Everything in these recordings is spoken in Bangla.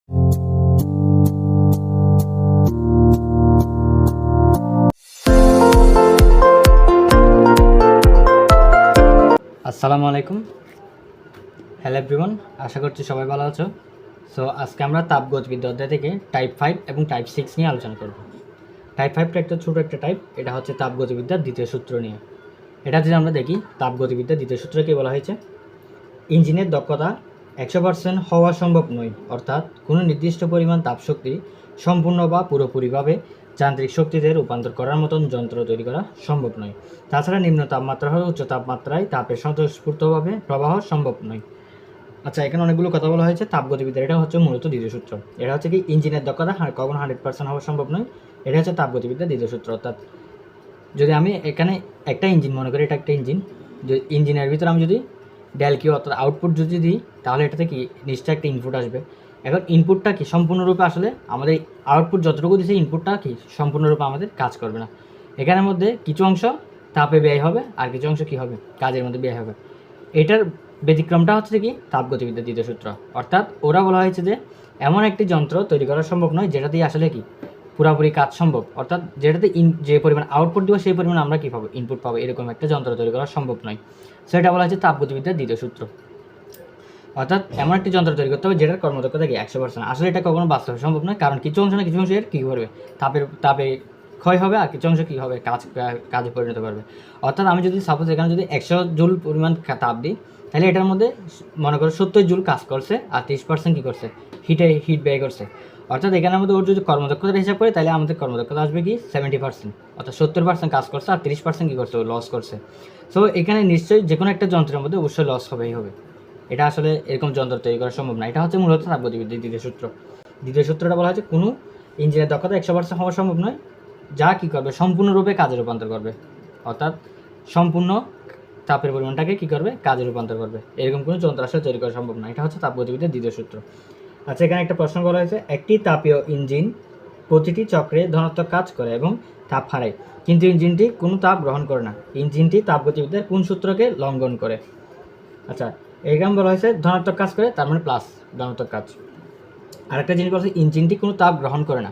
আসসালামু আলাইকুম, হ্যালো এভরিওয়ান, আশা করছি সবাই ভালো আছো। সো আজকে আমরা তাপগতিবিদ্যা অধ্যায় থেকে টাইপ 5 এবং টাইপ 6 নিয়ে আলোচনা করব। টাইপ 5টা একটা ছোটো একটা টাইপ, এটা হচ্ছে তাপগতিবিদ্যার দ্বিতীয় সূত্র নিয়ে। এটা যদি আমরা দেখি, তাপগতিবিদ্যার দ্বিতীয় সূত্রে কী বলা হয়েছে, ইঞ্জিনের দক্ষতা 100% হওয়া সম্ভব নয়, অর্থাৎ কোনো নির্দিষ্ট পরিমাণ তাপশক্তি সম্পূর্ণ বা পুরোপুরিভাবে যান্ত্রিক শক্তিতে রূপান্তর করার মতন যন্ত্র তৈরি করা সম্ভব নয়। তাছাড়া নিম্ন তাপমাত্রা হলে উচ্চ তাপমাত্রায় তাপের স্বতঃস্ফূর্তভাবে প্রবাহ সম্ভব নয়। আচ্ছা, এখানে অনেকগুলো কথা বলা হয়েছে তাপগতিবিদ্যা। এটা হচ্ছে মূলত দ্বিতীয় সূত্র। এটা হচ্ছে কি, ইঞ্জিনের দক্ষতা কখনো 100% হওয়া সম্ভব নয়। এটা হচ্ছে তাপগতিবিদ্যার দ্বিতীয় সূত্র। অর্থাৎ যদি আমি এখানে একটা ইঞ্জিন মনে করি, এটা একটা ইঞ্জিন, যে ইঞ্জিনের ভিতরে আমি যদি ডেল কিউ অর্থাৎ আউটপুট যদি দিই, তাহলে এটাতে কি নিশ্চয়ই একটা ইনপুট আসবে। এখন ইনপুটটা কি সম্পূর্ণরূপে আসলে আমাদের আউটপুট যতটুকু দিচ্ছে, ইনপুটটা কি সম্পূর্ণরূপে আমাদের কাজ করবে না। এখানের মধ্যে কিছু অংশ তাপে ব্যয় হবে আর কিছু অংশ কী হবে, কাজের মধ্যে ব্যয় হবে। এটার ব্যতিক্রমটা হচ্ছে কি তাপগতিবিদ্যার দ্বিতীয় সূত্র। অর্থাৎ ওরা বলা হয়েছে যে এমন একটি যন্ত্র তৈরি করা সম্ভব নয় যেটা দিয়ে আসলে কি পুরোপুরি কাজ সম্ভব, অর্থাৎ যেটাতে যে পরিমাণ আউটপুট দিব সেই পরিমাণ আমরা কী পাবো, ইনপুট পাবো, এরকম একটা যন্ত্র তৈরি করা সম্ভব নয়। সেটা বলা হচ্ছে তাপগতিবিদ্যার দ্বিতীয় সূত্র। অর্থাৎ এমন একটি যন্ত্র তৈরি করতে হবে যেটার কর্মদক্ষতা কি 100%। আসলে এটা কখনো বাস্তবে সম্ভব নয়, কারণ কিছু অংশ না কিছু অংশ এর কী করবে, তাপে ক্ষয় হবে আর কিছু অংশ কী হবে, কাজে পরিণত করবে। অর্থাৎ আমি যদি সাপোজ এখানে যদি 100 জুল পরিমাণ তাপ দিই, তাহলে এটার মধ্যে মনে করো 70 জুল কাজ করছে আর 30% কী করছে, হিট ব্যয় করছে। অর্থাৎ এখানের মধ্যে ওর যদি কর্মদক্ষতার হিসাব করে, তাহলে আমাদের কর্মদক্ষতা আসবে কি 70%। অর্থাৎ 70% কাজ করছে আর 30% কী করছে, ও লস করছে। সো এখানে নিশ্চয়ই যে কোনো একটা যন্ত্রের মধ্যে অবশ্যই লস হবেই হবে। এটা আসলে এরকম যন্ত্র তৈরি করা সম্ভব না। এটা হচ্ছে মূলত তাপগতিবিদ্যার দ্বিতীয় সূত্র। দ্বিতীয় সূত্রটা বলা হচ্ছে কোনো ইঞ্জিনের দক্ষতা 100% হওয়া সম্ভব নয় যা কী করবে, সম্পূর্ণরূপে কাজে রূপান্তর করবে। অর্থাৎ সম্পূর্ণ তাপের পরিমাণটাকে কী করবে, কাজে রূপান্তর করবে। এরকম কোনো যন্ত্র আসলে তৈরি করা সম্ভব না। এটা হচ্ছে তাপগতিবিদ্যার দ্বিতীয় সূত্র। আচ্ছা, এখানে একটা প্রশ্ন বলা হয়েছে, একটি তাপীয় ইঞ্জিন প্রতিটি চক্রে ধনাত্মক কাজ করে এবং তাপ হারায়, কিন্তু ইঞ্জিনটি কোনো তাপ গ্রহণ করে না। ইঞ্জিনটি তাপগতিবিদ্যার কোন সূত্রকে লঙ্ঘন করে? আচ্ছা, এরকম বলা হয়েছে ধনাত্মক কাজ করে, তার মানে প্লাস ধনাত্মক কাজ। আরেকটা জিনিস বলছে ইঞ্জিনটি কোনো তাপ গ্রহণ করে না।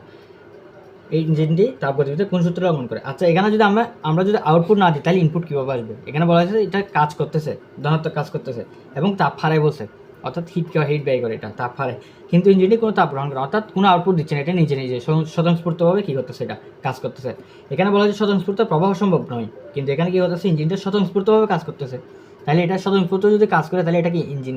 এই ইঞ্জিনটি তাপগতিবিদ্যার কোন সূত্র লঙ্ঘন করে? আচ্ছা, এখানে যদি আমরা যদি আউটপুট না দিই, তাহলে ইনপুট কীভাবে আসবে? এখানে বলা হয়েছে এটা কাজ করতেছে, ধনাত্মক কাজ করতেছে এবং তাপ হারায় বলছে, অর্থাৎ হিট ব্যয় করে, এটা তাপ হারায়, কিন্তু ইঞ্জিনটি কোনো তাপ গ্রহণ করে, অর্থাৎ কোনো আউটপুট দিচ্ছে না, এটা নিজে স্বতঃস্ফূর্তভাবে কী করতেছে, এটা কাজ করতেছে। এখানে বলা হয়েছে স্বতঃস্ফূর্ত প্রবাহ সম্ভব নয়, কিন্তু এখানে কী করতেছে, ইঞ্জিনটা স্বতঃস্ফূর্তভাবে কাজ করতেছে। তাহলে এটা স্বতঃস্ফূর্ত যদি কাজ করে, তাহলে এটা কি ইঞ্জিন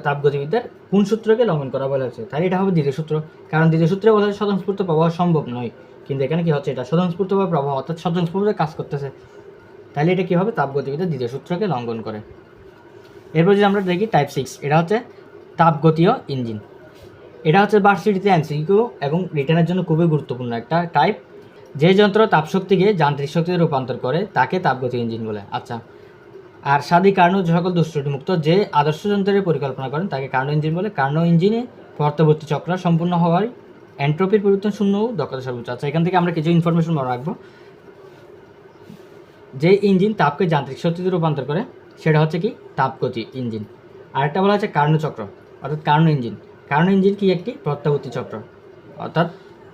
তাপগতিবিদ্যার কোন সূত্রকে লঙ্ঘন করা বলা হচ্ছে? তাহলে এটা হবে দ্বিতীয় সূত্র, কারণ দ্বিতীয় সূত্রে বলা হচ্ছে স্বতঃস্ফূর্ত প্রবাহ সম্ভব নয়, কিন্তু এখানে কি হচ্ছে, এটা স্বতঃস্ফূর্তভাবে প্রবাহ অর্থাৎ স্বতঃস্ফূর্তভাবে কাজ করতেছে। তাহলে এটা কী হবে, তাপগতিবিদ্যার দ্বিতীয় সূত্রকে লঙ্ঘন করে। এরপর যদি আমরা দেখি টাইপ 6, এটা হচ্ছে তাপগতীয় ইঞ্জিন। এটা হচ্ছে ভার্সিটিতে এমসিকিউ এবং রিটার্নের জন্য খুবই গুরুত্বপূর্ণ একটা টাইপ। যে যন্ত্র তাপশক্তিকে যান্ত্রিক শক্তিতে রূপান্তর করে তাকে তাপগতীয় ইঞ্জিন বলে। আচ্ছা, আর সাদি কার্নো সকল দুষ্ত্রুটিমুক্ত যে আদর্শ যন্ত্রের পরিকল্পনা করেন তাকে কার্নো ইঞ্জিন বলে। কার্নো ইঞ্জিনে পরবর্তী চক্র সম্পূর্ণ হওয়ার এন্ট্রপির পরিবর্তন শূন্য ও দক্ষতা সর্বোচ্চ। আচ্ছা, এখান থেকে আমরা কিছু ইনফরমেশন মনে রাখবো। যে ইঞ্জিন তাপকে যান্ত্রিক শক্তিতে রূপান্তর করে সেটা হচ্ছে কি তাপগতি ইঞ্জিন। আরেকটা বলা হচ্ছে কার্নো চক্র অর্থাৎ কার্নো ইঞ্জিন। কার্নো ইঞ্জিন কি একটি প্রত্যাবর্তী চক্র, অর্থাৎ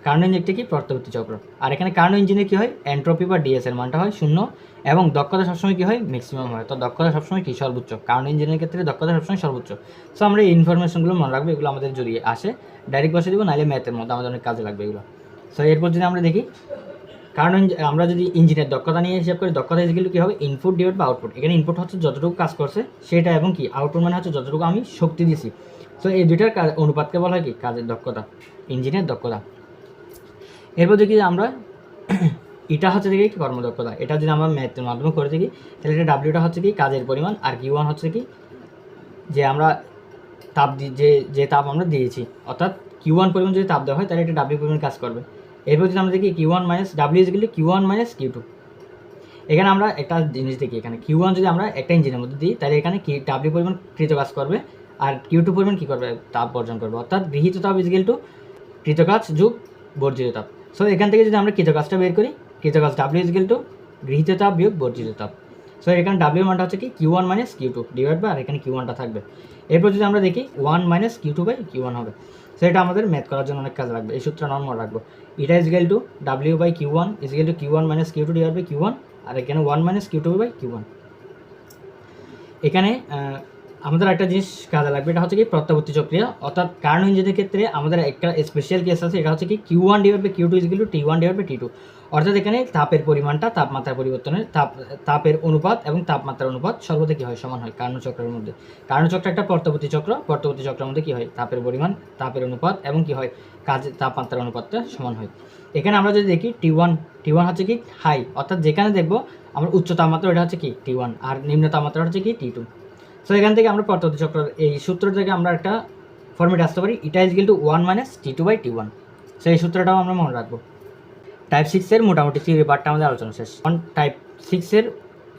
কার্নো ইঞ্জিন একটি কি প্রত্যাবর্তী চক্র। আর এখানে কার্নো ইঞ্জিনে কী হয়, এন্ট্রপি বা ডিএস এর মানটা হয় 0 এবং দক্ষতা সবসময় কী হয়, ম্যাক্সিমাম হয়। তো দক্ষতা সবসময় কি সর্বোচ্চ, কার্নো ইঞ্জিনের ক্ষেত্রে দক্ষতা সবসময় সর্বোচ্চ। সো আমরা এই ইনফরমেশনগুলো মনে রাখবো, এগুলো আমাদের জড়িয়ে আসে, ডাইরেক্ট বসে দেবো, নাহলে ম্যাথের মধ্যে আমাদের অনেক কাজে লাগবে এগুলো। সো এরপর যদি আমরা দেখি, কারণ আমরা যদি ইঞ্জিনের দক্ষতা নিয়ে হিসাব করি, দক্ষতা ইজগুলো কী হবে, ইনপুট ডিভাইড বা আউটপুট। এখানে ইনপুট হচ্ছে যতটুকু কাজ করছে সেটা, এবং কি আউটপুট মানে হচ্ছে যতটুকু আমি শক্তি দিছি। সো এই দুইটার অনুপাতকে বলা হয় কি কাজের দক্ষতা, ইঞ্জিনের দক্ষতা। এরপর দেখি আমরা এটা হচ্ছে দেখি কর্মদক্ষতা। এটা যদি আমরা ম্যাথের মাধ্যমে করে থাকি, তাহলে এটা ডাব্লিউটা হচ্ছে কি কাজের পরিমাণ, আর কিউ1 হচ্ছে কি যে আমরা তাপ যে তাপ আমরা দিয়েছি, অর্থাৎ কিউ1 পরিমাণ যদি তাপ দেওয়া হয় তাহলে এটা ডাব্লিউ পরিমাণ কাজ করবে। এরপর যদি আমরা দেখি কিউ1 মাইনাস ডাব্লিউ ইজ কিউ1 মাইনাস কিউ2। এখানে আমরা একটা জিনিস দেখি, এখানে কিউ1 যদি আমরা একটা ইঞ্জিনের মধ্যে দিই, তাহলে এখানে ডাব্লিউ পরিমাণ কৃত কাজ করবে, আর কিউ2 পরিমাণ কী করবে, তাপ বর্জন করবে। অর্থাৎ গৃহীত তাপ ইজ কৃত কাজ যোগ বর্জিত তাপ। সো এখান থেকে যদি আমরা কৃত কাজটা বের করি, কৃত কাজ ডাব্লিউ ইজ গৃহীত তাপ বিয়োগ বর্জিত তাপ। সো এখানে ডাব্লিউ মানটা হচ্ছে কি কিউ1 মাইনাস কিউ2 ডিভাইড বাই, আর এখানে কিউ1টা থাকবে। এরপর যদি আমরা দেখি 1 মাইনাস কিউ2 বাই কিউ1 হবে। সেটা আমাদের ম্যাথ করার জন্য অনেক কাজে লাগবে। এই সূত্র আমরা মনে রাখবো, এটা is equal to W by Q one is equal to Q one minus Q two divide by Q one, আর এখানে one minus Q two by Q one. এখানে আমাদের একটা জিনিস কাজে লাগবে, এটা হচ্ছে কি প্রত্যাবর্তী চক্রিয়া, অর্থাৎ কার্নো ইঞ্জিনের ক্ষেত্রে আমাদের একটা স্পেশাল কেস আছে, এটা হচ্ছে কি Q one divide by Q two is equal to T one divide by T two. অর্থাৎ এখানে তাপের পরিমাণটা তাপমাত্রার পরিবর্তনের তাপের অনুপাত এবং তাপমাত্রার অনুপাত সর্বদা কী হয়, সমান হয় কার্নো চক্রের মধ্যে। কার্নো চক্র একটা প্রত্যাবর্তী চক্র, প্রত্যাবর্তী চক্রের মধ্যে কী হয়, তাপের পরিমাণ তাপের অনুপাত এবং কী হয় কাজের তাপমাত্রার অনুপাতটা সমান হয়। এখানে আমরা যদি দেখি টি ওয়ান হচ্ছে কি হাই, অর্থাৎ যেখানে দেখবো আমরা উচ্চ তাপমাত্রা এটা হচ্ছে কি টি ওয়ান, আর নিম্ন তাপমাত্রা হচ্ছে কি টি টু। সো এখান থেকে আমরা প্রত্যাবর্তী চক্র এই সূত্র থেকে আমরা একটা ফর্মেট আসতে পারি, eta is equal to one minus T two by T one. So এই সূত্রটাও আমরা মনে রাখবো। টাইপ 6 এর মোটামুটি থিওরি পার্টটা আমাদের আলোচনা শেষ। টাইপ 6 এর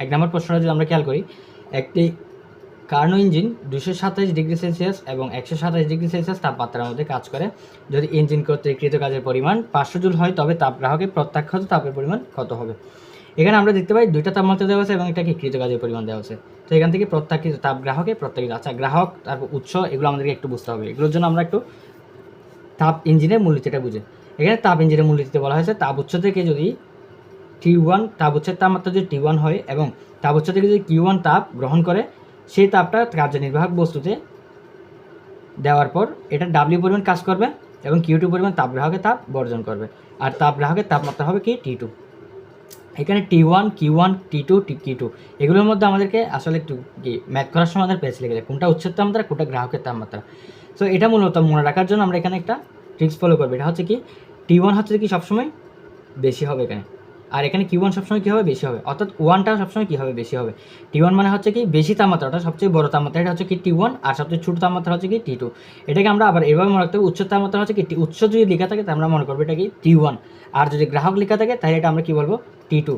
1 নম্বর প্রশ্নটা যদি আমরা খেয়াল করি, একটি কার্নো ইঞ্জিন 227 ডিগ্রি সেলসিয়াস এবং 127 ডিগ্রি সেলসিয়াস তাপমাত্রার মধ্যে কাজ করে। যদি ইঞ্জিন কর্তৃক কৃত কাজের পরিমাণ 500 জুল হয় তবে তাপগ্রাহকে প্রত্যাখ্যাত তাপের পরিমাণ কত হবে। এখানে আমরা দেখতে পাই দুইটা তাপমাত্রা দেওয়া আছে এবং একটা কি কৃত কাজের পরিমাণ দেওয়া আছে। তো এখান থেকে প্রত্যাখ্যিত তাপ গ্রাহকে প্রত্যাখ্যিত, আচ্ছা গ্রাহক তারপর উৎস, এগুলো আমাদেরকে একটু বুঝতে হবে। এগুলোর জন্য আমরা একটু তাপ ইঞ্জিনের মূলনীতিটা বুঝি। এখানে তাপ ইঞ্জিনের মূলনীতিতে বলা হয়েছে তাপ উৎস থেকে যদি টি ওয়ান তাপ উৎসের তাপমাত্রা যদি টি ওয়ান হয় এবং তাপ উৎস থেকে যদি কিউ ওয়ান তাপ গ্রহণ করে, সেই তাপটা কার্যনির্বাহক বস্তুতে দেওয়ার পর এটা ডাব্লিউ পরিমাণ কাজ করবে এবং কিউ টু পরিমাণ তাপগ্রাহকের তাপ বর্জন করবে, আর তাপগ্রাহকের তাপমাত্রা হবে কি টি টু। এখানে T one Q one T two Q two এগুলোর মধ্যে আমাদেরকে আসলে একটু কি ম্যাথ করার সময় আমাদের পেজ লেগে যায় কোনটা উৎসের তাপমাত্রা কোনটা গ্রাহকের তাপমাত্রা। সো এটা মূলত মনে রাখার জন্য আমরা এখানে একটা ট্রিক্স ফলো করবো। এটা হচ্ছে কি টি ওয়ান হচ্ছে কি সবসময় বেশি হবে এখানে, আর এখানে কিউ ওয়ান সবসময় কী হবে বেশি হবে, অর্থাৎ ওয়ানটা সবসময় কী হবে বেশি হবে। টি ওয়ান মানে হচ্ছে কি বেশি তাপমাত্রাটা সবচেয়ে বড় তাপমাত্রা, এটা হচ্ছে কি টি ওয়ান, আর সবচেয়ে ছোটো তাপমাত্রা হচ্ছে কি টি টু। এটাকে আমরা আবার এভাবে মনে রাখতে হবে, উচ্চ তাপমাত্রা হচ্ছে কি উৎস যদি লেখা থাকে তাহলে আমরা মনে করবো এটা কি টি ওয়ান, আর যদি গ্রাহক লেখা থাকে তাহলে এটা আমরা কী বলবো টি টু।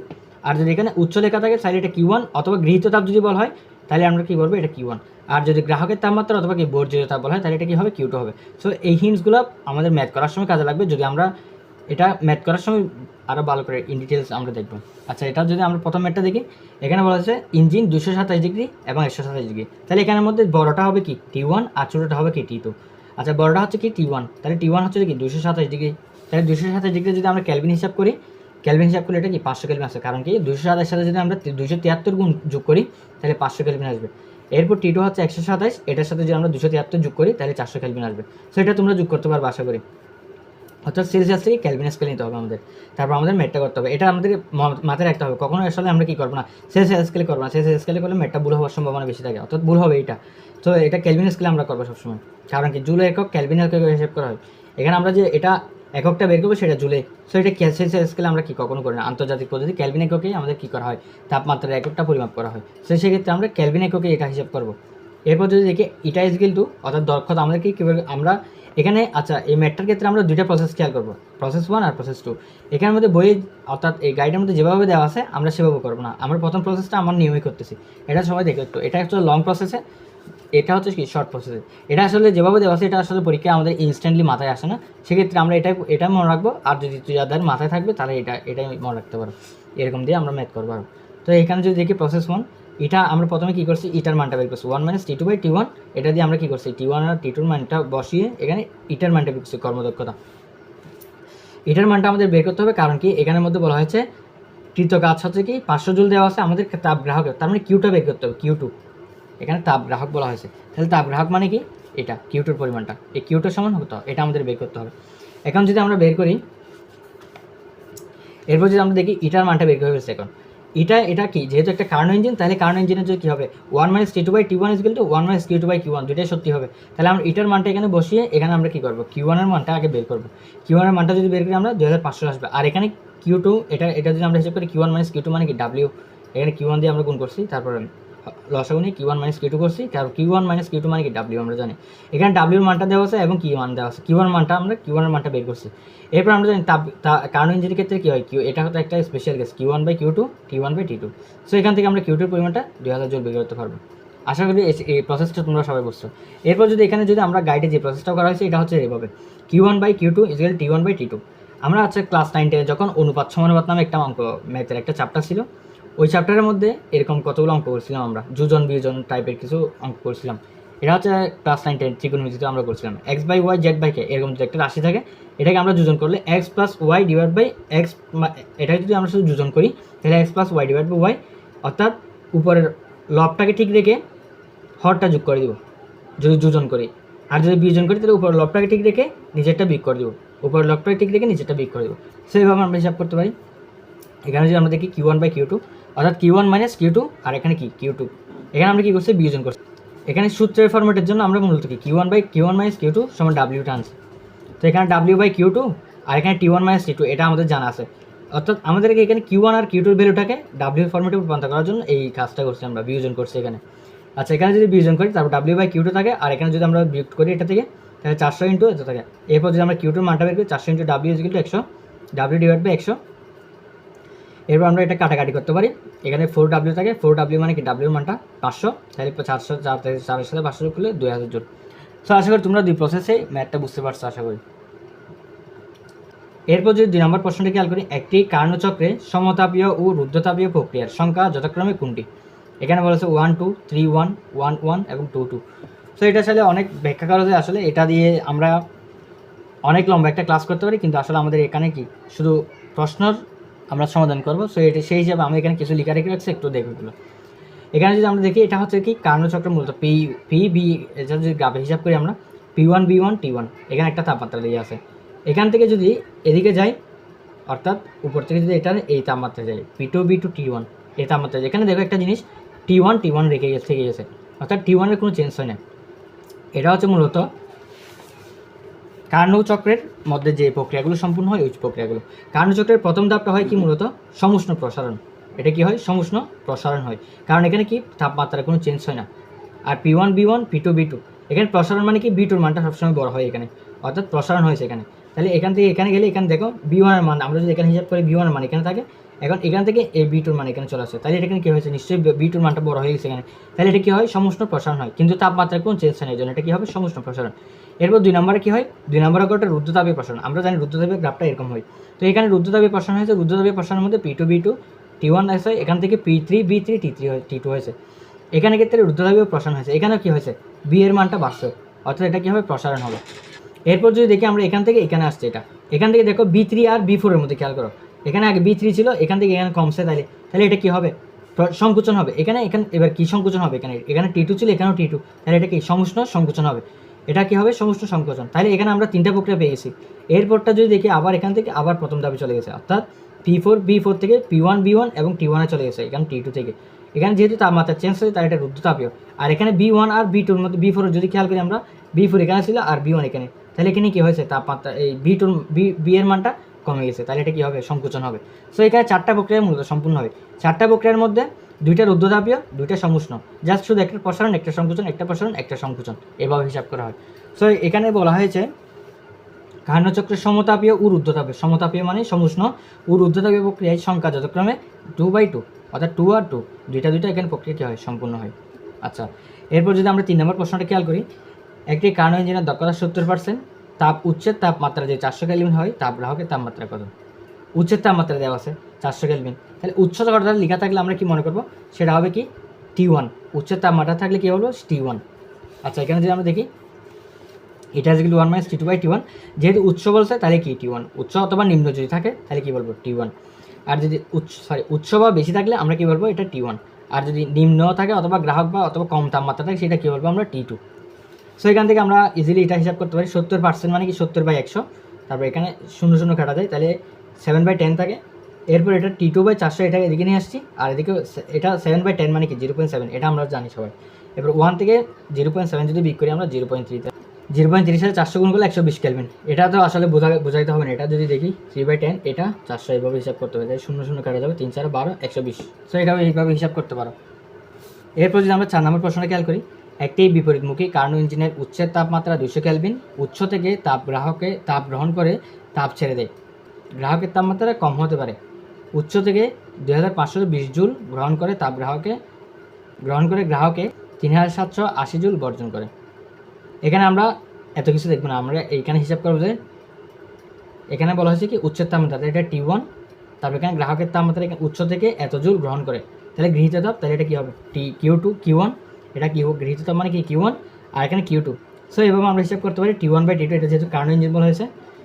আর যদি এখানে উচ্চ লেখা থাকে তাহলে এটা কিউ ওয়ান, অথবা গৃহীত তাপ যদি বলা হয় তাহলে আমরা কী বলবো এটা কিউ ওয়ান। আর যদি গ্রাহকের তাপমাত্রা অথবা কি বর্জিত তাপ বলা হয় তাহলে এটা কী হবে কিউ টু হবে। সো এই হিন্টসগুলো আমাদের ম্যাথ করার সময় কাজে লাগবে, যদি আমরা এটা ম্যাথ করার সময় আরও ভালো করে ইন ডিটেলস আমরা দেখব। আচ্ছা এটা যদি আমরা প্রথম ম্যাথটা দেখি, এখানে বলা হচ্ছে ইঞ্জিন 227 ডিগ্রি এবং 127 ডিগ্রি, তাহলে এখানের মধ্যে বড়টা হবে কি টি ওয়ান আর ছোটোটা হবে কি টি টু। আচ্ছা বড়টা হচ্ছে কি টি ওয়ান, তাহলে টি ওয়ান হচ্ছে কি 227 ডিগ্রি, তাহলে 227 ডিগ্রি যদি আমরা ক্যালভিন হিসাব করি, ক্যালভিন হিসাব করলে এটা কি 500 ক্যালভিন আসে, কারণ কি 227 সাথে যদি আমরা 273 গুণ যোগ করি তাহলে 500 ক্যালভিন আসবে। এরপর টি টু হচ্ছে 127, এটার সাথে যদি আমরা 273 যোগ করি তাহলে 400 ক্যালভিন আসবে। সো এটা তোমরা যোগ করতে পারবে আশা করি। অর্থাৎ সেলসিয়াস থেকে ক্যালভিন স্কেল নিতে হবে আমাদের, তারপর আমাদের ম্যাথটা করতে হবে। এটা আমাদের মাথায় রাখতে হবে, কখনো আসলে আমরা কী করবো না সেলসিয়াস স্কেলে করবো না, সেলসিয়াস স্কেলে করলে ম্যাথটা ভুল হওয়ার সম্ভাবনা বেশি থাকে, অর্থাৎ ভুল হবে এইটা। তো এটা ক্যালভিন স্কেলে আমরা করবো সবসময়, কারণ কি জুলে একক ক্যালভিন একক হিসেব করা হয়। এখানে আমরা যে এটা এককটা বের করবো সেটা জুলে, সো এটা সেলসিয়াস স্কেলে আমরা কী কখনো করি না। আন্তর্জাতিক পদ্ধতি ক্যালভিন এককেই আমাদের কী করা হয় তাপমাত্রার এককটা পরিমাপ করা হয়, সো সেক্ষেত্রে আমরা ক্যালভিন এককে এটা হিসাব করবো। এরপর যদি দেখি ইটা ইজ ইকুয়াল টু, অর্থাৎ দক্ষতা আমাদেরকে কীভাবে আমরা এখানে, আচ্ছা এই ম্যাথটার ক্ষেত্রে আমরা দুইটা প্রসেস খেয়াল করবো, প্রসেস 1 আর প্রসেস 2। এখানের মধ্যে বইয়ে অর্থাৎ এই গাইডের মধ্যে যেভাবে দেওয়া আছে আমরা সেভাবে করবো না, আমরা প্রথম প্রসেসটা আমার নিয়মই করতেছি। এটা সবাই দেখো একটু, এটা হচ্ছে লং প্রসেসে, এটা হচ্ছে কি শর্ট প্রসেসে। এটা আসলে যেভাবে দেওয়া আছে এটা আসলে পরীক্ষায় আমাদের ইনস্ট্যান্টলি মাথায় আসে না, সেক্ষেত্রে আমরা এটা মনে রাখবো। আর যদি যাদের মাথায় থাকবে তাহলে এটাই মনে রাখতে পারো, এরকম দিয়ে আমরা ম্যাথ করবো। তো এখানে যদি দেখি প্রসেস 1, এটা আমরা প্রথমে কী করছি ইটার মানটা বের করছি 1 - T two by T one, এটা দিয়ে আমরা কী করছি টি ওয়ান আর টি টুর মানটা বসিয়ে এখানে ইটার মানটা বের করছি কর্মদক্ষতা। ইটার মানটা আমাদের বের করতে হবে, কারণ কি এখানের মধ্যে বলা হয়েছে কৃত কাজ হচ্ছে কি 500 জুল দেওয়া আছে, আমাদের তাপ গ্রাহকের তার মানে কিউটা বের করতে হবে, কিউ টু। এখানে তাপ গ্রাহক বলা হয়েছে, তাহলে তাপ গ্রাহক মানে কি এটা কিউ টুর পরিমাণটা, এই কিউটার সমান হতে হবে, এটা আমাদের বের করতে হবে। এখন যদি আমরা বের করি, এরপর যদি আমরা দেখি ইটার মানটা বের করে ফেলছে। এখন এটা কি যেহেতু একটা কার্নো ইঞ্জিন, তাহলে কার্নো ইঞ্জিনের যদি কী হবে 1 - T two by T one is equal to 1 - Q two by Q one, দুইটাই সত্যি হবে। তাহলে আমরা ইটার মানটা এখানে বসিয়ে এখানে আমরা কী করবো কিউ ওয়ানের মানটা আগে বের করবো। কিউ ওয়ানের মানটা যদি বের করি আমরা 2500 আসবে, আর এখানে কিউ টু এটা যদি আমরা হিসাব করি Q one minus Q two মানে কি ডাব্লিউ, এখানে কিউ ওয়ান দিয়ে আমরা গুণ করছি, তারপর লসাগু নিয়ে Q one minus Q two করছি, কারণ Q one minus Q two মানে কি ডাব্লিউ আমরা জানি। এখানে ডাব্লিউর মানটা দেওয়া আছে এবং কিউ ওয়ান দেওয়া আছে, কিউ ওয়ান মানটা আমরা কিউ ওয়ানের মানটা বের করছি। এরপর আমরা জানি কার্নো ইঞ্জিনের ক্ষেত্রে কী হয় এটা হতো একটা special case Q one by Q two T one by T two. So এখান থেকে আমরা কিউ টুর পরিমাণটা 2000 জুল বের করতে পারবো। আশা করি এই প্রসেসটা তোমরা সবাই বুঝছো। এরপর যদি এখানে যদি আমরা গাইডে যে প্রসেসটা করা হয়েছে এটা হচ্ছে এইভাবে Q one by Q two is equal T one by T two. আমরা হচ্ছে ক্লাস 9-10 যখন অনুপাত সমানুপাত নামে একটা অঙ্ক ম্যাথের একটা চ্যাপ্টার ছিল, ওই চ্যাপ্টারের মধ্যে এরকম কতগুলো অঙ্ক করছিলাম আমরা, যোজন বিয়োজন টাইপের কিছু অঙ্ক করছিলাম। এটা হচ্ছে ক্লাস 9 10 ত্রিকোণমিতিতে আমরা করছিলাম X by Y Z by K এরকম যদি একটা রাশি থাকে এটাকে আমরা যোজন করলে X plus Y divide by X, এটা যদি আমরা শুধু যোজন করি তাহলে X plus Y divide by Y, অর্থাৎ উপরের লবটাকে ঠিক রেখে হরটা যোগ করে দিব যদি যোজন করি, আর যদি বিয়োজন করি তাহলে উপরের লবটাকে ঠিক রেখে নিচেরটা বিয়োগ করে দিব, উপরের লবটাকে ঠিক রেখে নিচেরটা বিয়োগ করে দিব। সেইভাবে আমরা হিসাব করতে পারি। এখানে যদি আমরা দেখি Q1 বাই Q2 অর্থাৎ Q1 মাইনাস Q2, আর এখানে কি Q2, এখানে আমরা কী করছি বিয়োজন করছি। এখানে সূত্রের ফরম্যাটের জন্য আমরা মূলত কি Q1 মাইনাস Q2 সমান W টানছি। তো এখানে W বাই Q2 আর এখানে T1 মাইনাস T2 এটা আমাদের জানা আছে, অর্থাৎ আমাদেরকে এখানে Q1 আর Q2 ভ্যালুটাকে W ফরম্যাটে রূপান্তর করার জন্য এই কাজটা করছি আমরা, বিয়োজন করছি এখানে। আচ্ছা, এখানে যদি বিয়োজন করি তারপর W বাই Q2 থাকে, আর এখানে যদি আমরা বিয়োগ করি এটা থেকে তাহলে 400 ইন্টু এত থাকে। এরপর যদি আমরা Q2 মানটা বের করি 400 into W is equal to 100, W divide by 100। এরপর আমরা এটা কাটাকাটি করতে পারি, এখানে 4W থাকে, 4W মানে কি W মানটা 500, তাহলে 400 4 সাথে 500 যোগ করলে 2000 জুল। সো আশা করি তোমরা দুই প্রসেসে ম্যাথটা বুঝতে পারছো আশা করি। এরপর যদি 2 নম্বর প্রশ্নটি খেয়াল করি, একটি কার্ণচক্রে সমতাপীয় ও রুদ্ধতাপীয় প্রক্রিয়ার সংখ্যা যথাক্রমে কোনটি? এখানে বলেছে 1 2 3 1 1 1 এবং 2 2। সো এটা আসলে অনেক ব্যাখ্যা করা যায়, আসলে এটা দিয়ে আমরা অনেক লম্বা একটা ক্লাস করতে পারি, কিন্তু আসলে আমাদের এখানে কি শুধু প্রশ্নর আমরা সমাধান করবো। সো এটা সেই হিসাবে আমি এখানে কিছু লেখা রেখে রাখছি, একটু দেখবেগুলো। এখানে যদি আমরা দেখি এটা হচ্ছে কি কার্ণচক্র মূলত পি এটা যদি গ্রাফে হিসাব করি আমরা P1 B1 T1, এখানে একটা তাপমাত্রা দিয়ে আছে। এখান থেকে যদি এদিকে যাই, অর্থাৎ উপর থেকে যদি এটা এই তাপমাত্রা যায় P2 B2 T1 এই তাপমাত্রা যায়, এখানে দেখো একটা জিনিস T1 রেখে থেকে গেছে, অর্থাৎ T1 এর কোনো চেঞ্জ হয় না। এটা হচ্ছে মূলত কার্ণচক্রের মধ্যে যে প্রক্রিয়াগুলো সম্পূর্ণ হয় ওই প্রক্রিয়াগুলো। কার্ণচক্রের প্রথম ধাপটা হয় কি মূলত সমুষ্ণ প্রসারণ। এটা কি হয়? সমুষ্ণ প্রসারণ হয়, কারণ এখানে কি তাপমাত্রার কোনো চেঞ্জ হয় না। আর P1 B1 P2 B2 এখানে প্রসারণ মানে কি B2 মানটা সবসময় বড় হয় এখানে, অর্থাৎ প্রসারণ হয়েছে এখানে। তাহলে এখান থেকে এখানে গেলে এখানে দেখো B1 এর মান আমরা যদি এখানে হিসাব করি B1 এর মান এখানে থাকে, এখন এখান থেকে এই B2 মান এখানে চলে আসে, তাহলে এখানে কী হয়েছে নিশ্চয়ই B2 মানটা বড় হয়ে গেছে এখানে, তাহলে এটা কী হয় সমুষ্ণ প্রসারণ হয়, কিন্তু তাপমাত্রার কোনো চেঞ্জ হয় না, এই জন্য এটা কী হবে সমুষ্ণ প্রসারণ। এরপর 2 নম্বরে কী হয়, 2 নম্বরে একটা রুদ্ধতাপীয় প্রসারণ। আমরা জানি রুদ্ধতাপীয় গ্রাফটা এরকম হয়, তো এখানে রুদ্ধতাপীয় প্রসারণ হয়েছে, রুদ্ধতাপীয় প্রসারণের মধ্যে P2 B2 T1 আসে, এখান থেকে P3 B3 T2 হয়েছে। এখানে ক্ষেত্রে রুদ্ধতাপীয় প্রসারণ হয়েছে, এখানেও কী হয়েছে B এর মানটা বাড়ছে, অর্থাৎ এটা কী হবে প্রসারণ হবে। এরপর যদি দেখি আমরা এখান থেকে এখানে আসছে, এখান থেকে দেখো B3 আর B4 এর মধ্যে খেয়াল করো, এখানে আগে B3 ছিল, এখান থেকে এখানে কমছে, তাহলে এটা কী হবে সংকুচন হবে। এখানে এবার কী সংকুচন হবে, এখানে T2 ছিল, এখানেও T2, তাহলে এটা কি সমুষ্ণ সংকুচন হবে, এটা কী হবে সমুষ্ণ সংকোচন। তাহলে এখানে আমরা 3টা প্রক্রিয়া পেয়ে গেছি। এরপরটা যদি দেখি আবার এখান থেকে আবার প্রথম ধাপে চলে গেছে, অর্থাৎ P4 B4 থেকে P1 B1 এবং T1 চলে গেছে এখানে T2 থেকে। এখানে যেহেতু তাপমাত্রা চেঞ্জ হয়েছে তাই এটা রুদ্ধতাপীয়। আর এখানে B1 আর B2 এর মধ্যে B4 যদি খেয়াল করি আমরা B4 এখানে ছিল আর B1 এখানে, তাহলে এখানে কী হয়েছে তাপমাত্রা এই বি এর মানটা কমে গেছে, তাহলে এটা কী হবে সংকোচন হবে। সো এখানে 4টা প্রক্রিয়া মূলত সম্পূর্ণ হবে। 4টা প্রক্রিয়ার মধ্যে 2টা রুদ্ধতাপীয় 2টা সমুষ্ণ, জাস্ট শুধু একটা প্রসারণ একটা সংকোচন, একটা প্রসারণ একটা সংকোচন, এভাবে হিসাব করা হয়। সো এখানে বলা হয়েছে কার্ণচক্রের সমতাপীয় ও রুদ্ধতাপীয়, সমতাপীয় মানে সমুষ্ণ ও রুদ্ধতাপীয় প্রক্রিয়ায় সংখ্যা যথাক্রমে 2/2, অর্থাৎ 2 আর 2 দুইটা এখানে প্রক্রিয়া কী হয় সম্পূর্ণ হয়। আচ্ছা, এরপর যদি আমরা 3 নম্বর প্রশ্নটা খেয়াল করি, একটি কার্ণ ইঞ্জিনের দক্ষতা 70%, তাপ উচ্চের তাপমাত্রা যে 400 কেলভিন হয়, তাপ গ্রাহকের তাপমাত্রা কত? উচ্চের তাপমাত্রা দেওয়া আছে 400 কেলভিন, তাহলে উচ্চতা কথাটা লেখা থাকলে আমরা কি মনে করব সেটা হবে কি T1, উচ্চের তাপমাত্রা থাকলে কী বলবো T1। আচ্ছা, এখানে যদি আমরা দেখি এটা যেগুলো 1 - T2/T1, যেহেতু উচ্চ বলছে তাহলে কি T1, উচ্চ অথবা নিম্ন যদি থাকে তাহলে কি বলবো T1। আর যদি উচ্চ বা বেশি থাকলে আমরা কি বলবো এটা T1, আর যদি নিম্ন থাকে অথবা গ্রাহক বা অথবা কম তাপমাত্রা থাকে সেটা কি বলবো আমরা T2। সো এখান থেকে আমরা ইজিলি এটা হিসাব করতে পারি 70% মানে কি 70/100, তারপর এখানে 0 0 কাটা যায়, তাহলে 7/10 থাকে। এরপর এটা T2/400 এটাকে এদিকে নিয়ে আসছি, আর এদিকে এটা 7/10 মানে কি 0.7, এটা আমরা জানি সবাই। এরপর 1 থেকে 0.7 যদি বিয়োগ করি আমরা 0.3, 0.3 সাথে 400 গুণ করলে 120 কেলভিন। এটা তো আসলে বোঝাইতে হবে না, এটা যদি দেখি 3/10 এটা 400 এইভাবে হিসাব করতে হবে, 0 0 কাটা যাবে, 3 4 12 120। সো এটা এইভাবে হিসাব করতে পারো। এরপর যদি আমরা 4 নম্বর প্রশ্নটা খেয়াল করি, একটি বিপরীতমুখী কার্নো ইঞ্জিনের উচ্চের তাপমাত্রা 200 কেলভিন, উচ্চ থেকে তাপ গ্রহণ করে তাপ ছেড়ে দেয়। গ্রাহকের তাপমাত্রা কম হতে পারে। উচ্চ থেকে 2520 জুল গ্রহণ করে গ্রাহকে 3780 জুল বর্জন করে। এখানে আমরা এত কিছু দেখব না, আমরা এইখানে হিসাব করবো যে এখানে বলা হয়েছে কি উচ্চের তাপমাত্রা এটা T1, তারপর এখানে গ্রাহকের তাপমাত্রা এখানে উচ্চ থেকে এত জুল গ্রহণ করে, তাহলে গৃহীত তাপ, তাহলে এটা কী হবে Q1, এটা কি হোক গৃহীত তাপ মানে কি Q1, আর এখানে কিউ টু। সো এভাবে আমরা হিসাব করতে পারি T1 বাই T2, এটা যেহেতু কার্নো ইঞ্জিন বলা হয়েছে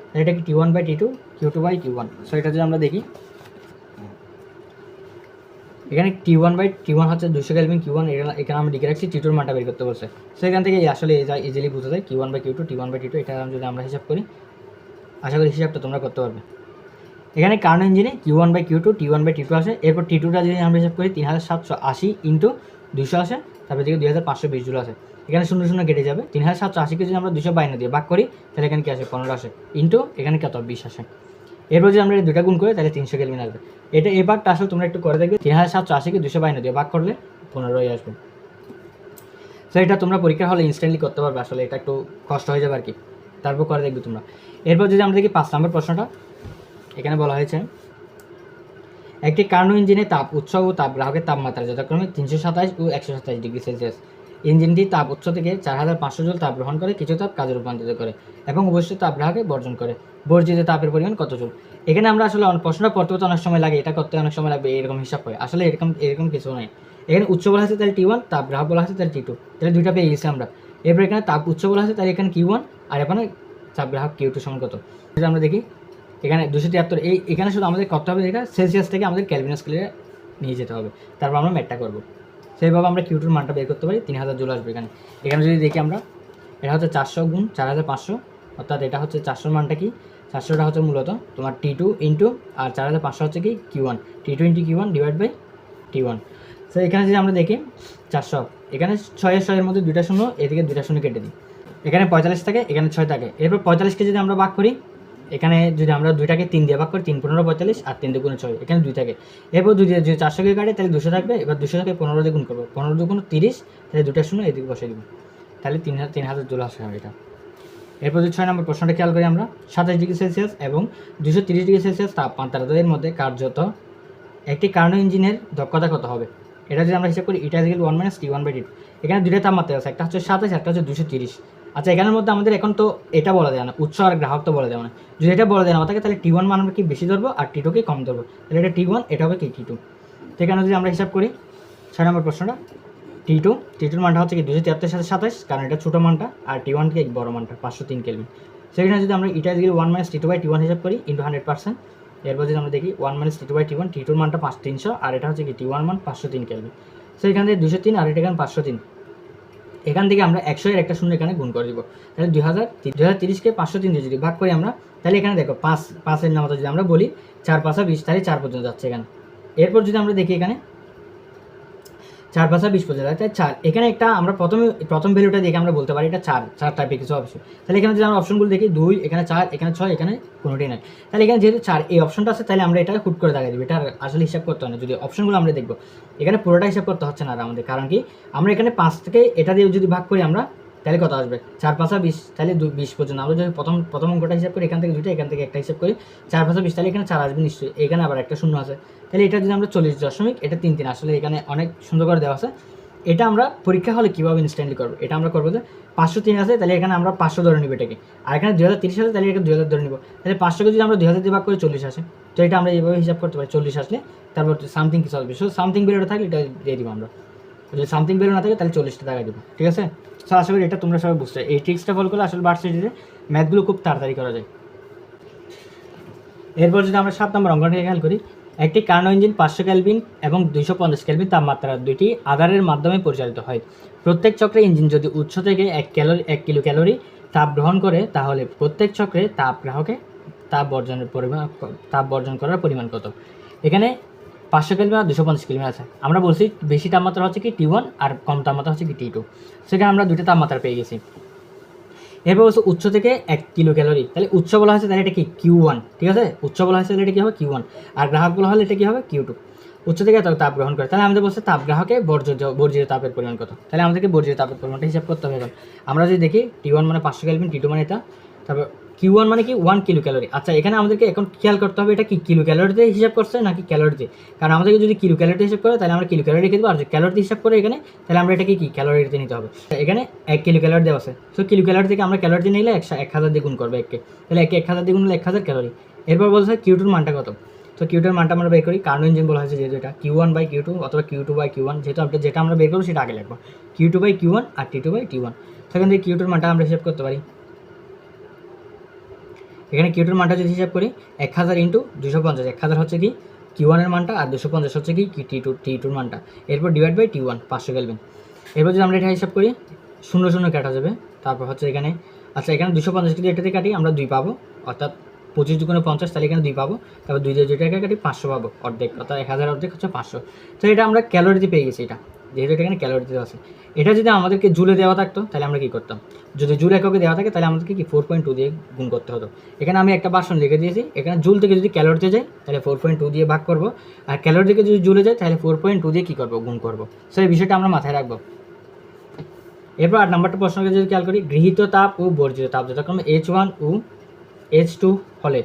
তাহলে এটা কি T1 by T2, Q2 by Q1। So এটা যদি আমরা দেখি এখানে T1 বাই T1 হচ্ছে 200 কেলভিন Q1, এখানে আমরা লিখে রাখছি T2 এর মানটা বের করতে বলছে। সো এখান থেকে আসলে ইজিলি বোঝা যায় Q1 by Q2, T1 by T2, এটা যদি আমরা হিসাব করি আশা করি হিসাবটা তোমরা করতে পারবে। এখানে কার্নো ইঞ্জিনে Q1 by Q2, T1 by T2 আসে। এরপর T2টা যদি আমরা হিসাব করি 3780 ইন্টু 200 আসে, তারপর দিকে 2520 জুল আসে। এখানে 0 কেটে যাবে। 3780কে যদি আমরা 252 দিয়ে ভাগ করি তাহলে এখানে কি আসে 15 আসে, ইন্টু এখানে কত 20 আসে। এরপর যদি আমরা এই দুটা গুণ করি তাহলে 300 কেলভিন আসবে। এটা এই ভাগটা আসলে তোমরা একটু করে দেখবে, 3780কে 252 দিয়ে ভাগ করলে 15ই আসবে। সো এটা তোমরা পরীক্ষার হলে ইনস্ট্যান্টলি করতে পারবে, আসলে এটা একটু কষ্ট হয়ে যাবে আর কি, তারপর করে দেখবে তোমরা। এরপর যদি আমরা দেখি 5 নম্বর প্রশ্নটা, এখানে বলা হয়েছে একটি কার্নো ইঞ্জিনে তাপ উৎস ও তাপ গ্রাহকের তাপমাত্রা যথাক্রমে 327 ও 127 ডিগ্রি সেলসিয়াস। ইঞ্জিনটি তাপ উৎস থেকে 4500 জুল তাপ গ্রহণ করে, কিছু তাপ কাজে রূপান্তরিত করে এবং অবশ্যই তাপ গ্রাহকে বর্জন করে। বর্জিত তাপের পরিমাণ কত জুল? এখানে আমরা আসলে প্রশ্নটা পড়তে অনেক সময় লাগে, এটা করতে অনেক সময় লাগবে, এরকম হিসাব হয়। আসলে এরকম কিছু নাই। এখানে উৎস বলা হয়েছে তাহলে T1, তাপ গ্রাহক বলা হয়েছে তাহলে T2, তাহলে দুইটা পেয়ে গেছি আমরা। এরপর এখানে তাপ উৎস বলা হয়েছে তাহলে এখানে Q1, আর এখানে তাপ গ্রাহক Q2 সমান কত? যদি আমরা দেখি এখানে 273, এখানে শুধু আমাদের করতে হবে এটা সেলসিয়াস থেকে আমাদের ক্যালভিন স্কেলে নিয়ে যেতে হবে, তারপর আমরা ম্যাথটা করবো। সেইভাবে আমরা Q2 মানটা বের করতে পারি, 3000 জুল আসবে এখানে। এখানে যদি দেখি আমরা এটা হচ্ছে 400 গুণ 4500, অর্থাৎ এটা হচ্ছে 400 মানটা কি, 400টা হচ্ছে মূলত তোমার T2 ইন্টু, আর 4500 হচ্ছে কি Q1, T2 into Q1 divide by T1। So এখানে যদি আমরা দেখি 400, এখানে 6 মধ্যে 2টা শূন্য, এদিকে 2টা শূন্য কেটে দিই, এখানে 45 থাকে, এখানে 6 থাকে। এরপর 45কে যদি আমরা ভাগ করি, এখানে যদি আমরা 2টাকে 3 দিয়ে ভাগ করি, 3 15 45, আর 3 দুগুণে 6, এখানে 2 থাকে। এরপর 2 দিয়ে যদি 400কে কাটে তাহলে 200 থাকবে। এবার 200 থেকে 15 দিয়ে গুণ করবো, 15 দুগুণ 30, তাহলে 2টা শূন্য এদিকে বসে দিব, তাহলে 3000 জুল আসে এটা। এরপর যদি 6 নম্বর প্রশ্নটা খেয়াল করি আমরা, 27 ডিগ্রি সেলসিয়াস এবং 230 ডিগ্রি সেলসিয়াস তাপমাত্রাদের মধ্যে কার্যত একটি কার্নো ইঞ্জিনের দক্ষতা কত হবে? এটা যদি আমরা হিসাব করি এটা ইকুয়াল 1 - T1 বাই T2। এখানে দুইটা তাপমাত্রা আছে, একটা হচ্ছে 27, একটা হচ্ছে 230। আচ্ছা, এখানের মধ্যে আমাদের এখন তো এটা বলা যায় না, উৎস আর গ্রাহক তো বলা যায় না। যদি এটা বলা যায় না থাকে তাহলে T1 মান আমরা কি বেশি ধরবো আর T2 কে কম ধরবো, তাহলে এটা T1, এটা হবে কি T2। তো এখানে যদি আমরা হিসাব করি 6 নম্বর প্রশ্নটা, T2 মানটা হচ্ছে কি 273 সাথে 27, কারণ এটা ছোটো মানটা, আর T1 কে বড় মানটা 503 কেলভিন। সেখানে যদি আমরা এটা যদি 1 - T2 বাই T1 হিসাব করি ইন্টু 100%, এরপর যদি আমরা দেখি 1 - T2 বাই T1, T2 মানটা 300, আর এটা হচ্ছে কি T1 মান 503 কেলভিন। সো এখান থেকে 203 আর এটা এখানে 503, এখান থেকে আমরা 100 এর একটা শূন্য এখানে গুণ করে দিব, তাহলে 2030কে 503 দিয়ে যদি ভাগ করি আমরা, তাহলে এখানে দেখো 5 নামতা যদি আমরা বলি 4 5 20, তাহলে 4 পর্যন্ত যাচ্ছে এখানে। এরপর যদি আমরা দেখি এখানে 4 5 20 পর্যন্ত যাচ্ছে, 4 এখানে একটা আমরা প্রথম ভ্যালুটা দেখে আমরা বলতে পারি এটা 4 টাইপের কিছু অপশন। তাহলে এখানে যদি আমরা অপশনগুলো দেখি 2, এখানে 4, এখানে 6, এখানে কোনোটাই নাই। তাহলে এখানে যেহেতু 4 এই অপশনটা আছে, তাহলে আমরা এটা হুট করে দেখাই দিব, এটা আসলে হিসাব করতে হয় না। যদি অপশনগুলো আমরা দেখবো, এখানে পুরোটা হিসাব করতে হচ্ছে না আমাদের, কারণ কি আমরা এখানে 5 থেকে এটা দিয়ে যদি ভাগ করি আমরা, তাহলে কত আসবে 4 5 20, তাহলে 20 পর্যন্ত। আমরা যদি প্রথম অঙ্কটা হিসাব করি, এখান থেকে 2টা, এখান থেকে একটা হিসাব করি 4 5 20, তাহলে এখানে 4 আসবে নিশ্চয়ই, এখানে আবার একটা শূন্য আছে, তাহলে এটা যদি আমরা 40 দশমিক, এটা 3 3, আসলে এখানে অনেক সুন্দর করে দেওয়া আছে। এটা আমরা পরীক্ষা হলে কীভাবে ইনস্ট্যান্টলি করবো, এটা আমরা করবো যে 503 আছে, তাহলে এখানে আমরা 500 ধরে নিব এটাকে, আর এখানে 2030 আছে, তাহলে এটা 2000 ধরে নিব, তাহলে 500কে যদি আমরা 2000 দিয়ে ভাগ করে 40 আসে, তো এটা আমরা এইভাবে হিসাব করতে পারি। 40 আসলে তারপর সামথিং কিছু আসবে, সো সামথিং ভ্যালুটা থাকলে এটা দিয়ে দিব আমরা, যদি সামথিং ভ্যালু না থাকে তাহলে 40টা টাকা দিব, ঠিক আছে। সো আশা করি এটা তোমরা সবাই বুঝতে, এই ট্রিক্সটা ফলো করলে আসলে ভার্সিটিতে ম্যাথগুলো খুব তাড়াতাড়ি করা যায়। এরপর যদি আমরা 7 নম্বর অঙ্কটা খেয়াল করি, একটি কার্নো ইঞ্জিন 500 কেলভিন এবং 250 কেলভিন তাপমাত্রার দুইটি আধারের মাধ্যমে পরিচালিত হয়। প্রত্যেক চক্রে ইঞ্জিন যদি উৎস থেকে 1 কিলো ক্যালোরি তাপ গ্রহণ করে, তাহলে প্রত্যেক চক্রে তাপ গ্রাহকে তাপ বর্জন করার পরিমাণ কত? এখানে 500 কেলভিন আর 250 কেলভিন আছে। আমরা বলছি বেশি তাপমাত্রা হচ্ছে কি T1 আর কম তাপমাত্রা হচ্ছে কি T2। সেখানে আমরা দুইটা তাপমাত্রা পেয়ে গেছি। এরপর হচ্ছে উৎস থেকে 1 কিলো ক্যালোরি, তাহলে উৎস বলা হয়েছে তাহলে এটা কি Q1, ঠিক আছে। উৎস বলা হয়েছে তাহলে এটা কি হবে Q1, আর গ্রাহক বলা হলে এটা কি হবে Q2। উৎস থেকে এত তাপ গ্রহণ করে, তাহলে আমাদের বলছে তাপ গ্রাহকে বর্জিত তাপের পরিমাণ কত, তাহলে আমাদেরকে বর্জিত তাপের পরিমাণটা হিসাব করতে হবে। এখন আমরা যদি দেখি T1 মানে 500 কেলভিন, T2 মানে এটা, তারপর Q1 মানে কি 1 কিলো ক্যালোরি। আচ্ছা, এখানে আমাদেরকে এখন খেয়াল করতে হবে এটা কি কিলো ক্যালোরিতে হিসাব করছে নাকি ক্যালোরিতে, কারণ আমাদেরকে যদি কিলো ক্যালোরিতে হিসাব করে তাহলে আমরা কিলো ক্যালোরি রেখে দেবো, আর যদি ক্যালোরিতে হিসাব করে এখানে, তাহলে আমরা এটাকে কি ক্যালোরিতে নিতে হবে। এখানে 1 কিলো ক্যালোরি দেওয়া আছে, সো কিলো ক্যালোরি থেকে আমরা ক্যালোরিতে নিলে 1000 দিয়ে গুণ করবে 1কে, তাহলে 1000 দিয়ে গুণ হলে 1000 ক্যালোরি। এরপর বলছে Q2 মানটা কত, তো কিউটার মানটা আমরা বের করি, কার্নো ইঞ্জিন বলা হয়েছে যেহেতু এটা Q1/Q2 অথবা Q2/Q1, যেহেতু আপনি যেটা আমরা বের করবো সেটা আগে লিখবো, Q2/Q1 আর T2/T1। সেখান থেকে কিউটার মানটা আমরা হিসাব করতে পারি। এখানে কিউটার মানটা যদি হিসাব করি 1000 ইন্টু 250, 1000 হচ্ছে কি Q1 এর মানটা, আর 250 হচ্ছে কি T2 মানটা, এরপর ডিভাইড বাই T1 500 কেলভিন। এরপর যদি আমরা এটা হিসাব করি 0 0 কাটা যাবে, তারপর হচ্ছে এখানে আচ্ছা এখানে 250 যদি এটাতে কাটি আমরা 2 পাবো, অর্থাৎ 25 দুগুণে 50, তাহলে এখানে 2 পাবো, তারপর 2 দিয়ে যেটাকে কাটি 500 পাবো, অর্ধেক, অর্থাৎ 1000 অর্ধেক হচ্ছে 500। তো এটা আমরা ক্যালোরিতে পেয়ে গেছি, এটা যেহেতু এটা এখানে ক্যালোরিতে আছে। এটা যদি আমাদেরকে জুলে দেওয়া থাকতো তাহলে আমরা কী করতাম, যদি জুল এককে দেওয়া থাকে তাহলে আমাদেরকে কি 4.2 দিয়ে গুণ করতে হতো। এখানে আমি একটা ভার্সন লিখে দিয়েছি, এখানে জুল থেকে যদি ক্যালোরিতে যায় তাহলে 4.2 দিয়ে ভাগ করবো, আর ক্যালোরি থেকে যদি জুলে যায় তাহলে 4.2 দিয়ে কী করবো, গুণ করবো। সো এই বিষয়টা আমরা মাথায় রাখবো। এরপর 8 নম্বরটা প্রশ্নকে যদি খেয়াল করি, গৃহীত তাপ ও বর্জিত তাপ যথাক্রমে H1 ও H2 হলে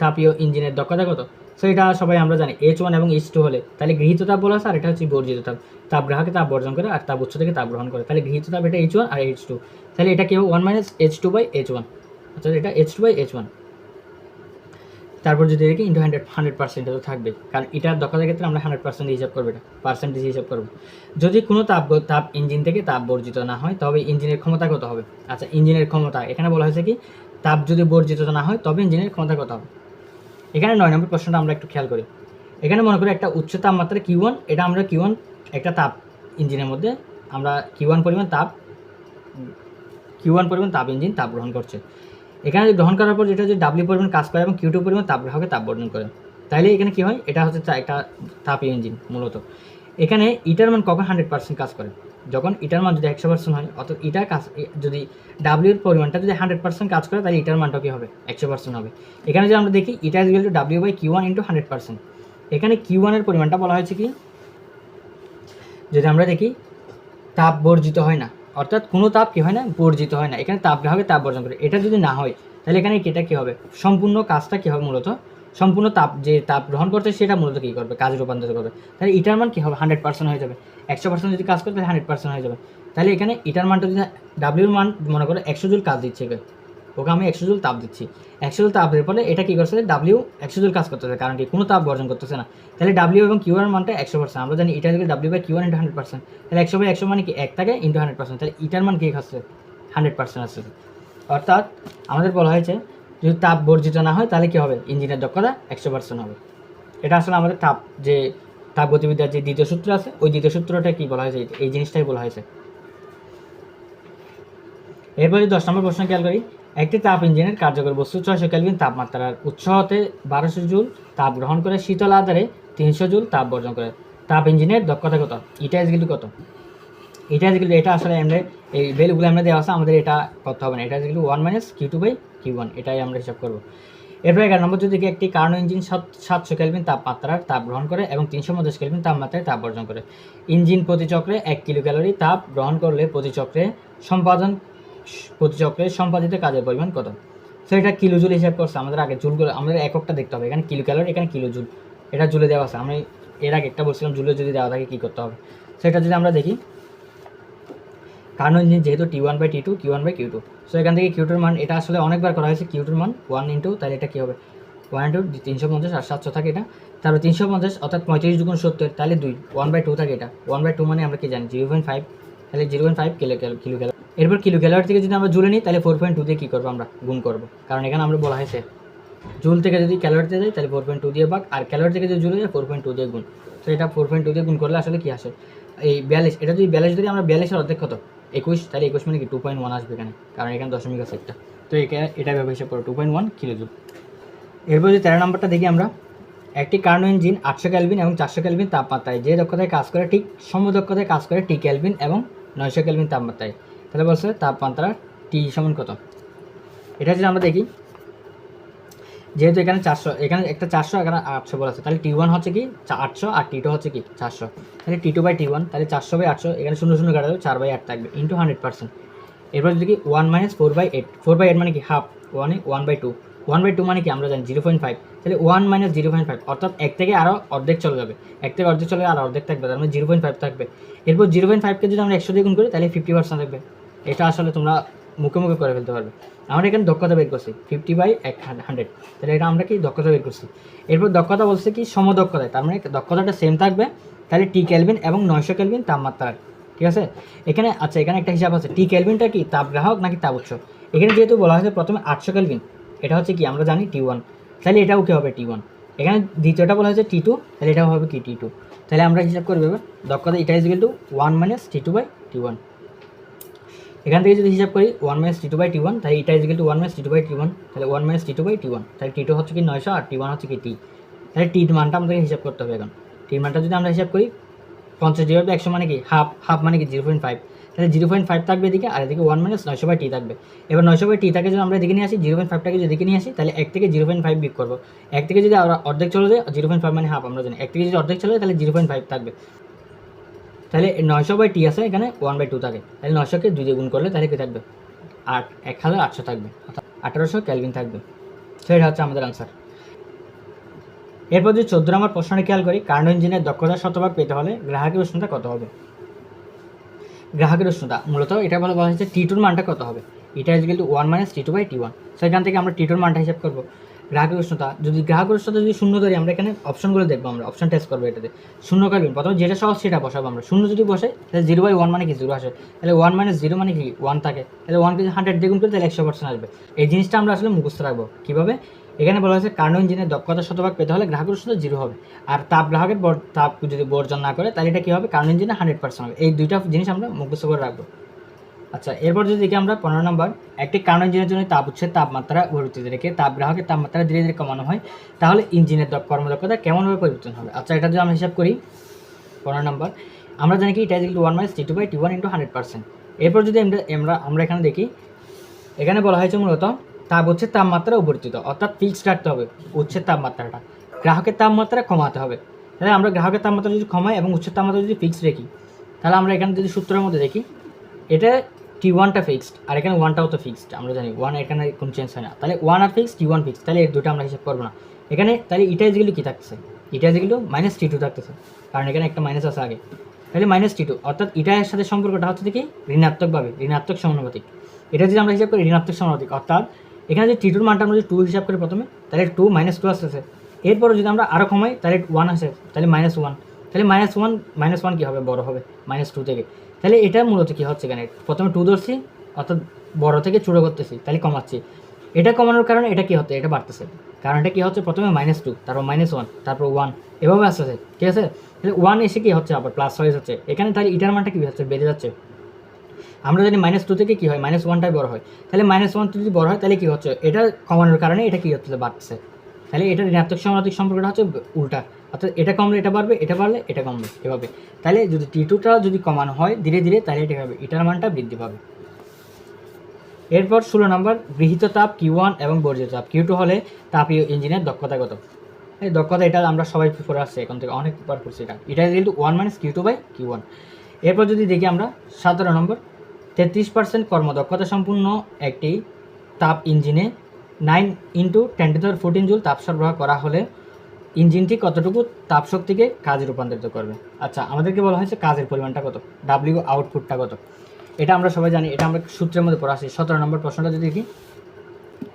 তাপীয় ইঞ্জিনের দক্ষতা কত? সো এটা সবাই আমরা জানি, H1 এবং H2 হলে তাহলে গৃহীত তাপ বলা আছে, আর এটা হচ্ছে বর্জিত তাপ। তাপ গ্রাহকে তাপ বর্জন করে আর তাপ উৎস থেকে তাপ গ্রহণ করে, তাহলে গৃহীত তাপ এটা H1 আর H2, তাহলে এটা কি হবে 1 - H2/H1, অর্থাৎ এটা H2/H1। তারপর যদি দেখি ইন্টু 100% তো থাকবে, কারণ এটার দক্ষতার ক্ষেত্রে আমরা 100% হিসাব করবো, এটা পার্সেন্টেজ হিসাব করবো। যদি কোনো তাপ ইঞ্জিন থেকে তাপ বর্জিত না হয় তবে ইঞ্জিনের ক্ষমতা কত হবে? আচ্ছা ইঞ্জিনের ক্ষমতা এখানে বলা হয়েছে কি, তাপ যদি বর্জিত না হয় তবে ইঞ্জিনের ক্ষমতা কত হবে। এখানে 9 নম্বর প্রশ্নটা আমরা একটু খেয়াল করি। এখানে মনে করি একটা উচ্চ তাপমাত্রা Q1, এটা আমরা Q1 একটা তাপ ইঞ্জিনের মধ্যে আমরা Q1 পরিমাণ তাপ ইঞ্জিন তাপ গ্রহণ করছে। এখানে গ্রহণ করার পর যেটা যে W পরিমাণ কাজ করে এবং Q2 পরিমাণ তাপ গ্রাহকে তাপ বর্জন করে, তাহলে এখানে কী হয়, এটা হচ্ছে একটা তাপীয় ইঞ্জিন মূলত। এখানে ইটার মান কখন 100% কাজ করে, যখন ইটার মান যদি 100% হয়, অর্থাৎ ইটার কাজ যদি ডাব্লিউর পরিমাণটা যদি 100% কাজ করে তাহলে ইটার মানটা কী হবে, 100% হবে। এখানে যদি আমরা দেখি ইটা ইকুয়াল টু W/Q1 × 100%। এখানে Q1 এর পরিমাণটা বলা হয়েছে কি, যদি আমরা দেখি তাপ বর্জিত হয় না, অর্থাৎ কোনো তাপ কী হয় না, বর্জিত হয় না, এখানে তাপ গ্রাহকে তাপ বর্জন করে, এটা যদি না হয় তাহলে এখানে এটা কী হবে, সম্পূর্ণ কাজটা কী হবে, মূলত সম্পূর্ণ যে তাপ গ্রহণ করছে সেটা মূলত কী করবে, কাজে রূপান্তরিত করবে। তাহলে ইটার মান কী হবে, 100% হয়ে যাবে। 100% যদি কাজ করে তাহলে 100% হয়ে যাবে। তাহলে এখানে ইটার মানটা যদি ডাব্লিউর মান মনে করে 100 জুল কাজ দিচ্ছে, ওকে আমি 100 জুল তাপ দিচ্ছি, 100 জুল তাপ দেওয়ার ফলে এটা কী করছে, ডাব্লিউ 100 জুল কাজ করতেছে, কারণ কি কোনো তাপ বর্জন করতেছে না। তাহলে ডাব্লিউ এবং কিউ এর মানটা 100%, আমরা জানি এটা যদি W/Q1 × 100%, তাহলে 100/100 মানে কি 1 থাকে ইন্টু 100%, তাহলে ইটার মান কী আসছে, 100% আসছে। অর্থাৎ আমাদের বলা হয়েছে যদি তাপ বর্জিত না হয় তাহলে কী হবে, ইঞ্জিনের দক্ষতা 100% হবে। এটা আসলে আমাদের তাপ গতিবিদ্যার যে দ্বিতীয় সূত্র আছে, ওই দ্বিতীয় সূত্রটা কি বলা হয়েছে, এই জিনিসটাই বলা হয়েছে। এরপরে 10 নম্বর প্রশ্ন খেয়াল করি, একটি তাপ ইঞ্জিনের কার্যকর বস্তু 600 কেলভিন তাপমাত্রার উৎস হতে 1200 জুল তাপ গ্রহণ করে শীতল আধারে 300 জুল তাপ বর্জন করে, তাপ ইঞ্জিনের দক্ষতা কত? এটা ইকুয়াল টু কত? এটা আসলে আমরা এই ভ্যালুগুলো আমরা দেওয়া আছে, আমাদের এটা করতে হবে না, এটা ইকুয়াল টু 1 - Q2/Q1, এটাই আমরা হিসাব করবো। এরপরে 11 নম্বর যদি একটি কার্নো ইঞ্জিন 700 কেলভিন তাপমাত্রার তাপ গ্রহণ করে এবং 350 কেলভিন তাপমাত্রায় তাপ বর্জন করে, ইঞ্জিন প্রতি চক্রে 1 কিলো ক্যালোরি তাপ গ্রহণ করলে প্রতি চক্রে সম্পাদিত কাজের পরিমাণ কত? সো এটা কিলো জুল হিসাব করছে, আমাদের আগে জুলগুলো আমাদের এককটা দেখতে হবে, এখানে কিলো ক্যালোরি, এখানে কিলো জুল, এটা জুলে দেওয়া আছে। আমি এর আগে একটা বলছিলাম জুলে যদি দেওয়া থাকে কী করতে হবে। সেটা যদি আমরা দেখি, কার্নো ইঞ্জিন যেহেতু T1/T2 Q1/Q2, সো এখান থেকে Q2 মান এটা আসলে অনেকবার করা হয়েছে, Q2 মান 1 ইন্টু, তাহলে এটা কী হবে 1 ইন্টু 350 আর 700 থাকে এটা, তারপর 350 অর্থাৎ 35 দুগুণ 70, তাহলে 2 1/2 থাকে, এটা 1/2 মানে আমরা কি জানি 0.5, তাহলে 0.5 কিলো ক্যালোরি। এরপর কিলো ক্যালোরি থেকে যদি আমরা জুলে নিই তাহলে 4.2 দিয়ে কী করবো, আমরা গুণ করবো, কারণ এখানে আমরা বলা হয়েছে জুল থেকে যদি ক্যালোরিতে যায় তাহলে 4.2 দিয়ে ভাগ, আর ক্যালোরি থেকে যদি জুলে যায় 4.2 দিয়ে গুণ। তো এটা 4.2 দিয়ে গুণ করলে আসলে কী আসে, এই 42, এটা যদি 42 যদি আমরা 42-এর অর্ধেক কত 21, তাহলে 21 মানে কি 2.1 আসবে এখানে, কারণ এখানে দশমিক আছে একটা, তো এটা ব্যবহার হিসাব করো 2.1 কিলো জুল। এরপর যদি 13 নম্বরটা দেখি আমরা, একটি কার্নো ইঞ্জিন 800 কেলভিন এবং 400 কেলভিন তাপমাত্রায় যে দক্ষতায় কাজ করে ঠিক সমদক্ষতায় কাজ করে T কেলভিন এবং 900 কেলভিন তাপমাত্রায়, তাহলে বলছে তাপমাত্রা T সমান কত? এটা যদি আমরা দেখি, যেহেতু এখানে 400, এখানে একটা 400 এখানে 800 বলা আছে, তাহলে T1 হচ্ছে কি 800 আর T2 হচ্ছে কি 400, তাহলে T2/T1, তাহলে 400/800, এখানে 0 0 কাটা যাবে, 4/8 থাকবে ইন্টু 100%। এরপর যদি কি 1 - 4/8, 4/8 মানে কি হাফ, 1/2, 1/2 মানে কি আমরা জানি 0.5, তাহলে 1 - 0.5 অর্থাৎ 1 থেকে আরও অর্ধেক চলে যাবে, 1 থেকে অর্ধেক চলে আর অর্ধেক থাকবে, তার মানে 0.5 থাকবে। এরপর 0.5কে যদি আমরা 100 দিয়ে গুণ করি তাহলে 50% থাকবে। এটা আসলে তোমরা মুখে মুখে করে ফেলতে পারবে। আমরা এখানে দক্ষতা বের করছি 50/100, তাহলে এটা আমরা কি দক্ষতা বের করছি। এরপর দক্ষতা বলছে কি সমদক্ষতায়, তার মানে দক্ষতাটা সেম থাকবে, তাহলে টি কেলভিন এবং 900 কেলভিন তাপমাত্রার, ঠিক আছে। এখানে আচ্ছা এখানে একটা হিসাব আছে, টি কেলভিনটা কি তাপগ্রাহক নাকি তাপ উৎস। এখানে যেহেতু বলা হয়েছে প্রথমে 800 কেলভিন, এটা হচ্ছে কি আমরা জানি T1, তাহলে এটাও কি হবে T1। এখানে দ্বিতীয়টা বলা হয়েছে T2, তাহলে এটাও হবে কি T2। তাহলে আমরা হিসাব করবো এবার দক্ষতা এটা ইজ ইকুয়াল টু 1 - T2/T1। এখান থেকে যদি হিসাব করি 1 - T2/T1, তাহলে এটা ইজ ইকুয়াল টু 1 - T2/T1, তাহলে 1 - T2/T1, তাহলে T2 হচ্ছে কি 900 আর T1 হচ্ছে কি T। তাহলে টির মানটা আমাদেরকে হিসাব করতে হবে। এখন টির মানটা যদি আমরা হিসাব করি 50/100 মানে কি হাফ, হাফ মানে কি 0.5, তাহলে 0.5 থাকবে এদিকে, আর এদিকে 1 - 900/T থাকবে। এবার 900/T থাকে যদি আমরা এদিকে নিয়ে আসি, 0.5টাকে যদি এদিকে নিয়ে আসি, তাহলে 1 থেকে 0.5 বিয়োগ করবো। 1 থেকে যদি আমরা অর্ধেক চলে যায়, 0.5 মানে হাফ আমরা জানি, 1 থেকে যদি অর্ধেক চলে যায় তাহলে 0.5 থাকবে। তাহলে 900/T আছে, এখানে 1/2 থাকে, তাহলে 900কে 2 দিয়ে গুণ করলে তাহলে কি থাকবে 1800 থাকবে, অর্থাৎ 1800 কেলভিন থাকবে। সেটা হচ্ছে আমাদের আনসার। এরপর যদি 14 নম্বর প্রশ্নটা খেয়াল করি, কার্নো ইঞ্জিনের দক্ষতা শতভাগ পেতে হলে গ্রাহকের উষ্ণতা কত হবে। গ্রাহকের উষ্ণতা মূলত এটা বলা হয়েছে T2 মানটা কত হবে, এটা ইজ ইকুয়াল টু 1 - T2/T1। সেখান থেকে আমরা T2 মানটা হিসাব করবো। গ্রাহকের উষ্ণতা যদি যদি শূন্য ধরি, আমরা এখানে অপশনগুলো দেখবো, আমরা অপশন টেস্ট করবো এটাতে। শূন্য কাটবেন, প্রথমে যেটা সহজ সেটা বসাবো আমরা। শূন্য যদি বসে তাহলে 0/1 মানে কি 0 আসে, তাহলে 1 - 0 মানে কি 1 থাকে, তাহলে 1কে 100 দিয়ে গুণ করে তাহলে 100% আসবে। এই জিনিসটা আমরা আসলে মুখস্থ রাখবো কীভাবে। এখানে বলা হয়েছে কার্নো ইঞ্জিনের দক্ষতা শতভাগ পেতে হলে গ্রাহকের উষ্ণতা 0 হবে, আর তাপ গ্রাহকের তাপ যদি বর্জন না করে তাহলে এটা কী হবে, কার্নো ইঞ্জিনে 100% হবে। এই দুইটা জিনিস আমরা মুখস্থ করে রাখবো। আচ্ছা এরপর যদি দেখি আমরা 15 নম্বর, একটি কার্নো ইঞ্জিনের জন্য তাপ উৎসের তাপমাত্রা পরিবর্তিত রেখে তাপ গ্রাহকের তাপমাত্রা ধীরে ধীরে কমানো হয়, তাহলে ইঞ্জিনের কর্মদক্ষতা কেমনভাবে পরিবর্তন হবে। আচ্ছা এটা যদি আমরা হিসাব করি 15 নম্বর, আমরা জানি কি এটা ইজ ইকুয়াল টু 1 - T2/T1 × 100%। এরপর যদি আমরা এখানে দেখি, এখানে বলা হয়েছে মূলত তাপ উৎসের তাপমাত্রা অপরিবর্তিত, অর্থাৎ ফিক্সড রাখতে হবে উৎসের তাপমাত্রাটা, গ্রাহকের তাপমাত্রা কমাতে হবে। তাহলে আমরা গ্রাহকের তাপমাত্রা যদি কমাই এবং উৎসের তাপমাত্রা যদি ফিক্সড রাখি, তাহলে আমরা এখানে যদি সূত্রের মধ্যে দেখি, এটা T1টা ফিক্সড আর এখানে 1টাও তো ফিক্সড, আমরা জানি 1 এখানে কোনো চেঞ্জ হয় না, তাহলে 1 আর ফিক্সড T1 ফিক্সড, তাহলে এই দুটো আমরা হিসাব করবো না এখানে। তাহলে এটা যেগুলো কী থাকছে, এটা যেগুলো -T2 থাকতেছে, কারণ এখানে একটা মাইনাস আছে আগে, তাহলে -T2, অর্থাৎ এটার সাথে সম্পর্কটা হচ্ছে কি ঋণাত্মকভাবে, ঋণাত্মক সমানুপাতিক। এটা যদি আমরা হিসাব করি ঋণাত্মক সমানুপাতিক, অর্থাৎ এখানে যদি T2 মানটা আমরা যদি 2 হিসাব করি প্রথমে, তাহলে 2 - 2 আসতেছে। এরপরে যদি আমরা আরও কমাই তাহলে 1 আসে, তাহলে -1, তাহলে -1 কী হবে বড় হবে -2 থেকে। তাহলে এটা মূলত কী হচ্ছে, এখানে প্রথমে 2 ধরছি, অর্থাৎ বড় থেকে ছোটো করতেছি, তাহলে কমাচ্ছি। এটা কমানোর কারণে এটা কী হচ্ছে, এটা বাড়তেছে, কারণ এটা কী হচ্ছে প্রথমে -2, তারপর -1, তারপর 1, এভাবে আসতেছে, ঠিক আছে। তাহলে 1 এসে কী হচ্ছে আবার +5 হচ্ছে এখানে, তাহলে এটার মানটা কী হচ্ছে বেড়ে যাচ্ছে। আমরা জানি -2 থেকে কী হয় -1টাই বড় হয়, তাহলে -1 যদি বড় হয় তাহলে কী হচ্ছে, এটা কমানোর কারণে এটা কী হচ্ছে বাড়তেছে। তাহলে এটা ঋণাত্মক সমানুপাতিক সম্পর্কটা হচ্ছে উল্টা, অর্থাৎ এটা কমলে এটা বাড়বে, এটা বাড়লে এটা কমবে, এভাবে। তাহলে যদি T2টা যদি কমানো হয় ধীরে ধীরে, তাহলে এটা হবে এটার মানটা বৃদ্ধি পাবে। এরপর 16 নম্বর, গৃহীত তাপ Q1 এবং বর্জিত তাপ Q2 হলে তাপীয় ইঞ্জিনের দক্ষতা কত। এই দক্ষতা এটা আমরা সবাই পড়ে আসছি, এখন থেকে অনেক বার করছি, এটা কিন্তু 1 - Q2/Q1। এরপর যদি দেখি আমরা 17 নম্বর, 33% কর্মদক্ষতা সম্পূর্ণ একটি তাপ ইঞ্জিনে 9 × 10⁻14 জুল তাপ সরবরাহ করা হলে ইঞ্জিনটি কতটুকু তাপ শক্তিকে কাজে রূপান্তরিত করবে। আচ্ছা আমাদেরকে বলা হয়েছে কাজের পরিমাণটা কত, ডাব্লিউ আউটপুটটা কত, এটা আমরা সবাই জানি, এটা আমরা সূত্রের মধ্যে পড়া আসি। 17 নম্বর প্রশ্নটা যদি দেখি,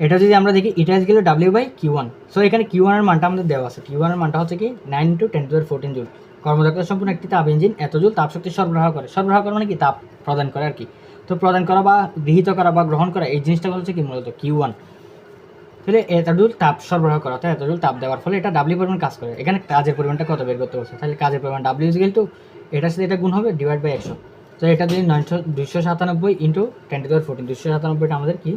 এটা যদি আমরা দেখি এটা গেল W/Q1। সো এখানে Q1 এর মানটা আমাদের দেওয়া আছে, Q1 এর মানটা হচ্ছে কি 9 × 10⁻14 জুল। কর্মদক্ষতা সম্পূর্ণ একটি তাপ ইঞ্জিন এত জুল তাপ শক্তি সরবরাহ করে, সরবরাহ করা মানে কি তাপ প্রদান করে আর কি। তো প্রদান করা বা গৃহীত করা বা গ্রহণ করা, এই জিনিসটা হচ্ছে কি মূলত Q1। তাহলে এত জুল তাপ সরবরাহ করা, তাই এত জুল তাপ দেওয়ার ফলে এটা W পরিমাণ কাজ করে। এখানে কাজের পরিমাণটা কত বের করতে বলছে, তাহলে কাজের পরিমাণ W = এটার সাথে এটা গুণ হবে /100। তো এটা যদি 297 × 10⁻14, 297টা আমাদের কি,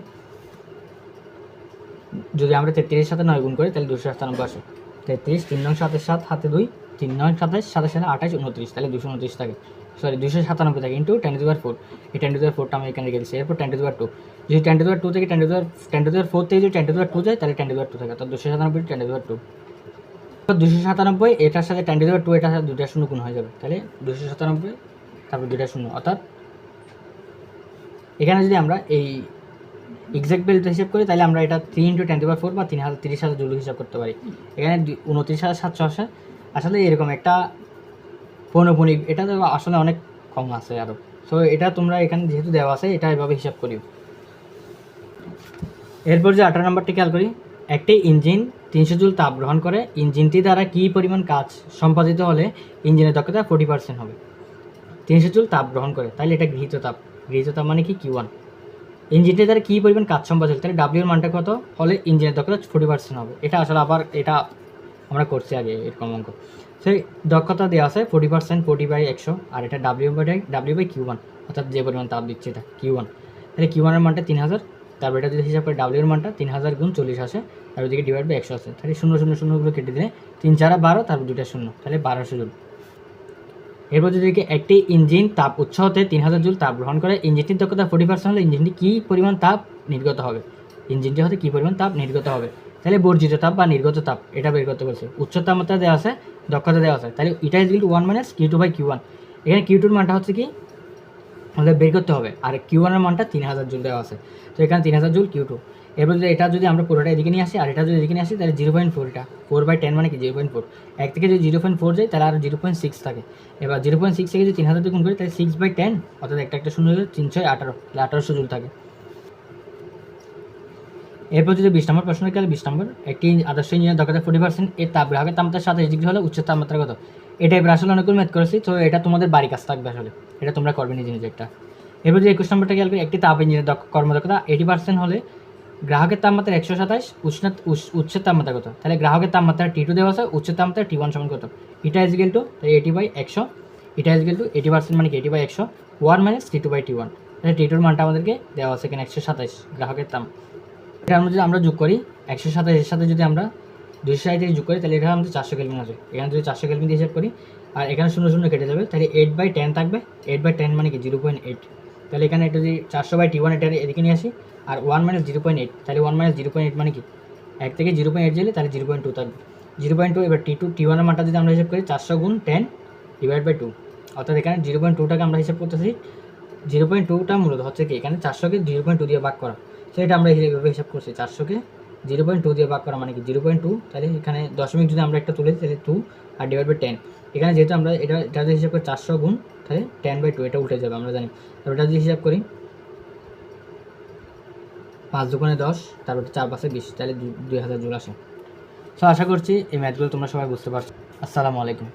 যদি আমরা 33 সাথে 9 গুণ করি তাহলে 297 আসে। 33 3 9 7 7 হাতে 2 3 9 27 27 28 29, তাহলে 229 থাকে, সরি 297 থাকে × 10⁻4। এই 10⁻4টা আমি এখানে রেখে দিচ্ছি। এরপর 10⁻2, যদি 10⁻2 থেকে 10⁻4 থেকে যদি 10⁻2 যায় তাহলে 10⁻2 থাকে, অর্থাৎ 297 × 10⁻2। 297 এটার সাথে 10⁻2 এটার সাথে 2টা শূন্য গুণ হয়ে যাবে, তাহলে 297 তারপর 2টা শূন্য, অর্থাৎ এখানে যদি আমরা এই এক্সাক্ট ভ্যালুটা হিসাব করি তাহলে আমরা এটা 3 × 10⁻4 বা 30,000 জুল হিসাব করতে পারি। এখানে 29,700 আসে, আসলে এরকম একটা পৌনপুনিক, এটা তো আসলে অনেক কম আছে আরও। সো এটা তোমরা এখানে যেহেতু দেওয়া আছে এটা এভাবে হিসাব করিও। এরপর যে 18 নম্বরটি খেয়াল করি, একটি ইঞ্জিন 300 জুল তাপ গ্রহণ করে, ইঞ্জিনটি দ্বারা কী পরিমাণ কাজ সম্পাদিত হলে ইঞ্জিনের দক্ষতা 40% হবে। 300 জুল তাপ গ্রহণ করে, তাহলে এটা গৃহীত তাপ মানে কি Q1। ইঞ্জিনটি দ্বারা কী পরিমাণ কাজ সম্পাদিত হলে, তাহলে ডাব্লিউর মানটা কত হলে ইঞ্জিনের দক্ষতা 40% হবে। এটা আসলে আবার এটা আমরা করছি আগে এরকম অঙ্ক। সেই দক্ষতা দেওয়া আছে 40%, 40/100, আর এটা W/Q1, অর্থাৎ যে পরিমাণ তাপ দিচ্ছে এটা Q1। তাহলে Q1 এর মানটা 3000, তারপর এটা যদি হিসাব করে W এর মানটা 3000 গুণ 40 আসে, আর ওইদিকে /100 আছে। তাহলে 0 কেটে দিলে 3 4 12, তারপর 2টা 0, তাহলে 1200 জুল। এরপর যদি একটি ইঞ্জিন তাপ উৎস হতে 3000 জুল তাপ গ্রহণ করে, ইঞ্জিনটির দক্ষতা 40% হলে ইঞ্জিনটি কী পরিমাণ তাপ নির্গত হবে, ইঞ্জিনটি হতে কী পরিমাণ তাপ নির্গত হবে। তাহলে বর্জিত তাপ বা নির্গত তাপ এটা বের করতে বলছে। উচ্চ তাপমাত্রা দেওয়া আছে, দক্ষতা দেওয়া আছে, তাহলে এটা ইজ ইকুয়াল টু 1 - Q2/Q1। এখানে Q2 এর মানটা হচ্ছে কি আমাদের বের করতে হবে, আর Q1 এর মানটা 3000 জুল দেওয়া আছে, তো এখানে 3000 জুল Q2। এরপর যদি এটা যদি আমরা পুরোটা এদিকে নিয়ে আসি আর এটা যদি এদিকে নিয়ে আসি, তাহলে 0.4, এটা 4/10 মানে কি 0.4। এক থেকে যদি 0.4 যায় তাহলে আর 0.6 থাকে। এবার 0.6 থেকে যদি 3000 গুণ করি তাহলে 6/10, অর্থাৎ একটা শূন্য হলে 318, তাহলে 1800 জুল থাকে। এরপর যদি 20 নম্বর প্রশ্ন থাকে, 20 নম্বর, একটি আদর্শ ইঞ্জিনের দক্ষতা 40%, এর তাপ গ্রাহকের তাপমাত্রা 27 ডিগ্রি হলে উচ্চ তাপমাত্রা কত। এটা এবার আসলে অনেকগুলো ম্যাথ করেছি, তো এটা তোমাদের বাড়ি কাজ থাকবে, আসলে এটা তোমরা করবে নিজে নিজে একটা। এরপর যে 21 নম্বরটা খেয়াল করি, একটি তাপ ইঞ্জিনের কর্মদক্ষতা 80% হলে গ্রাহকের তাপমাত্রা 127, উচ্চের তাপমাত্রা কত। তাহলে গ্রাহকের তাপমাত্রা T2 দেওয়া আছে, উচ্চের তাপমাত্রা T1 সমান কত, এটা ইজ ইকুয়াল টু 80/100, এটা ইজ ইকুয়াল টু 80% মানে কি 80/100, 1 - T2/T1। তাহলে T2 মানটা আমাদেরকে দেওয়া আছে এখানে 127 গ্রাহকের তাপ। এটা যদি আমরা যোগ করি 127 এর সাথে যদি আমরা 237 যোগ করি, তাহলে এটা আমাদের 400 কেলভিন আসবে। এখানে যদি 400 কেলভিন দিয়ে হিসাব করি আর এখানে 0 কেটে যাবে, তাহলে 8/10 থাকবে। 8/10 মানে কি 0.8। তাহলে এখানে এটা যদি 400/T1 এটা এদিকে নিয়ে আসি, আর 1 - 0.8, তাহলে 1 - 0.8 মানে কি 1 থেকে 0.8 গেলে তাহলে 0.2 থাকবে। 0.2, এবার T1 এর মানটা যদি আমরা হিসাব করি 400 গুণ 10 / 2, অর্থাৎ এখানে 0.2টাকে আমরা হিসাব করতেছি। 0.2টা মূলত হচ্ছে কি এখানে 400কে 0.2 দিয়ে ভাগ করা, সেটা আমরা এইভাবে হিসাব করছি। 400কে 0.2 দিয়ে ভাগ করা মানে কি 0.2, তাহলে এখানে দশমিক যদি আমরা একটা তুলে তাহলে 2 আর /10। এখানে যেহেতু আমরা এটা যদি হিসাব করি 400 গুণ তাহলে 10/2, এটা উল্টে যাবে আমরা জানি। তারপর এটা যদি হিসাব করি 5 × 10, তারপর 4 × 5 = 20, তাহলে 2000 জুল আসে। সো আশা করছি এই ম্যাথগুলো তোমরা সবাই বুঝতে পারছো। আসসালামু আলাইকুম।